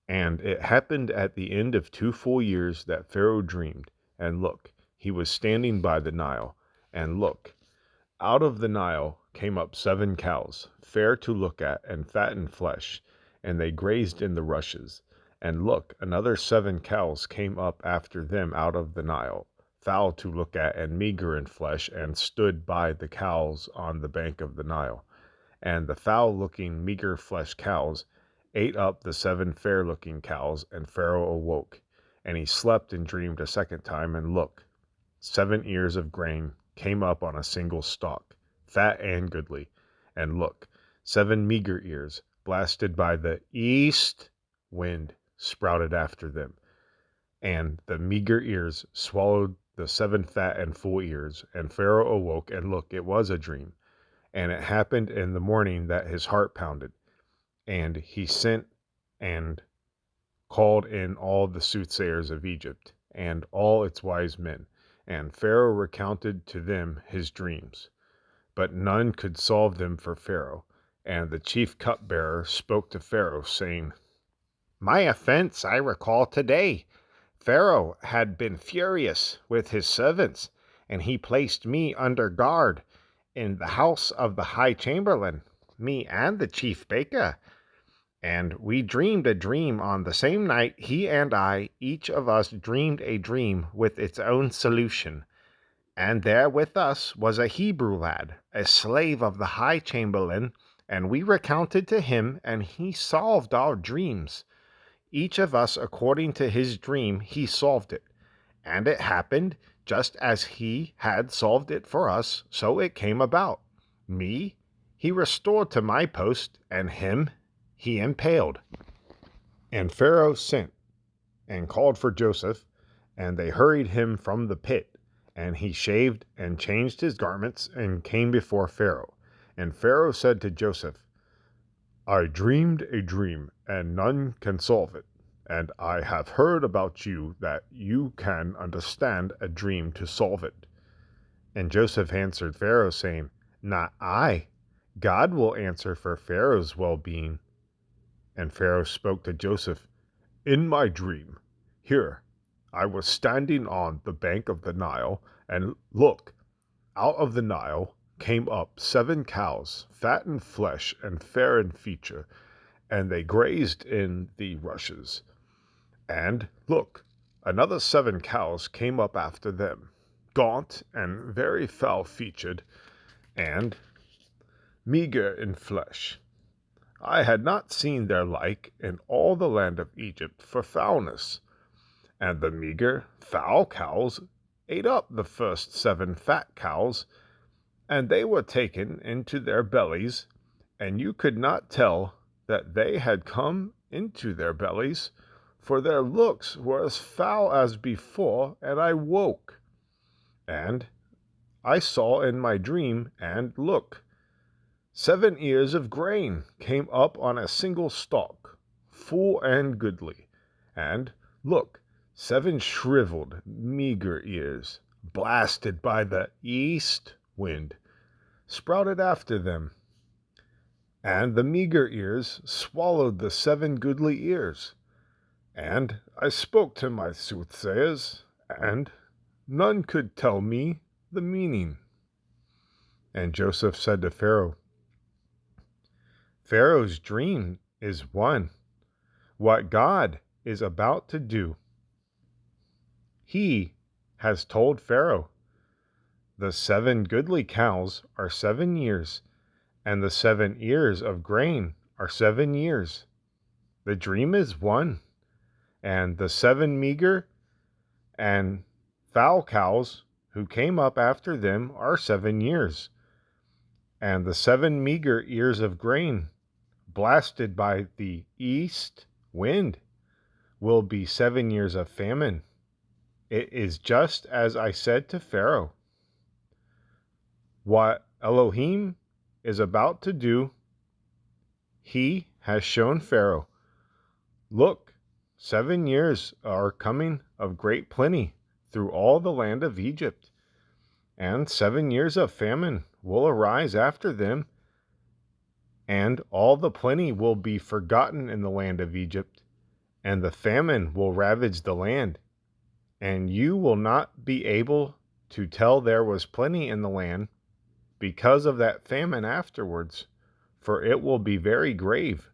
And it happened at the end of 2 full years that Pharaoh dreamed, and look, he was standing by the Nile, and look, out of the Nile came up 7 cows, fair to look at and fat in flesh, and they grazed in the rushes. And look, another 7 cows came up after them out of the Nile, foul to look at and meager in flesh, and stood by the cows on the bank of the Nile. And the foul-looking, meager-fleshed cows ate up the 7 fair-looking cows, and Pharaoh awoke. And he slept and dreamed a second time, and look, 7 ears of grain came up on a single stalk, fat and goodly. And look, 7 meager ears, blasted by the east wind, sprouted after them. And the meager ears swallowed the 7 fat and full ears. And Pharaoh awoke, and look, it was a dream. And it happened in the morning that his heart pounded. And he sent and called in all the soothsayers of Egypt, and all its wise men. And Pharaoh recounted to them his dreams. But none could solve them for Pharaoh. And the chief cupbearer spoke to Pharaoh, saying, "My offense I recall today. Pharaoh had been furious with his servants, and he placed me under guard in the house of the high chamberlain, me and the chief baker. And we dreamed a dream on the same night, he and I, each of us dreamed a dream with its own solution. And there with us was a Hebrew lad, a slave of the high chamberlain, and we recounted to him, and he solved our dreams. Each of us, according to his dream, he solved it. And it happened just as he had solved it for us, so it came about. Me he restored to my post, and him he impaled." And Pharaoh sent and called for Joseph, and they hurried him from the pit. And he shaved and changed his garments and came before Pharaoh. And Pharaoh said to Joseph, "I dreamed a dream, and none can solve it. And I have heard about you that you can understand a dream to solve it." And Joseph answered Pharaoh, saying, "Not I. God will answer for Pharaoh's well-being." And Pharaoh spoke to Joseph, "In my dream, here, I was standing on the bank of the Nile, and look, out of the Nile came up 7 cows, fat in flesh and fair in feature, and they grazed in the rushes. And look, another 7 cows came up after them, gaunt and very foul-featured, and meager in flesh. I had not seen their like in all the land of Egypt for foulness. And the meager, foul cows ate up the first 7 fat cows, and they were taken into their bellies, and you could not tell that they had come into their bellies, for their looks were as foul as before, and I woke. And I saw in my dream, and look, 7 ears of grain came up on a single stalk, full and goodly. And look, 7 shriveled, meager ears, blasted by the east wind, sprouted after them. And the meager ears swallowed the 7 goodly ears. And I spoke to my soothsayers, and none could tell me the meaning." And Joseph said to Pharaoh, "Pharaoh's dream is one. What God is about to do, he has told Pharaoh. The 7 goodly cows are 7 years, and the 7 ears of grain are 7 years. The dream is one, and the 7 meager and foul cows who came up after them are 7 years. And the 7 meager ears of grain, blasted by the east wind, will be 7 years of famine. It is just as I said to Pharaoh. What Elohim is about to do, he has shown Pharaoh. Look, 7 years are coming of great plenty through all the land of Egypt, and 7 years of famine will arise after them, and all the plenty will be forgotten in the land of Egypt, and the famine will ravage the land, and you will not be able to tell there was plenty in the land because of that famine afterwards, for it will be very grave.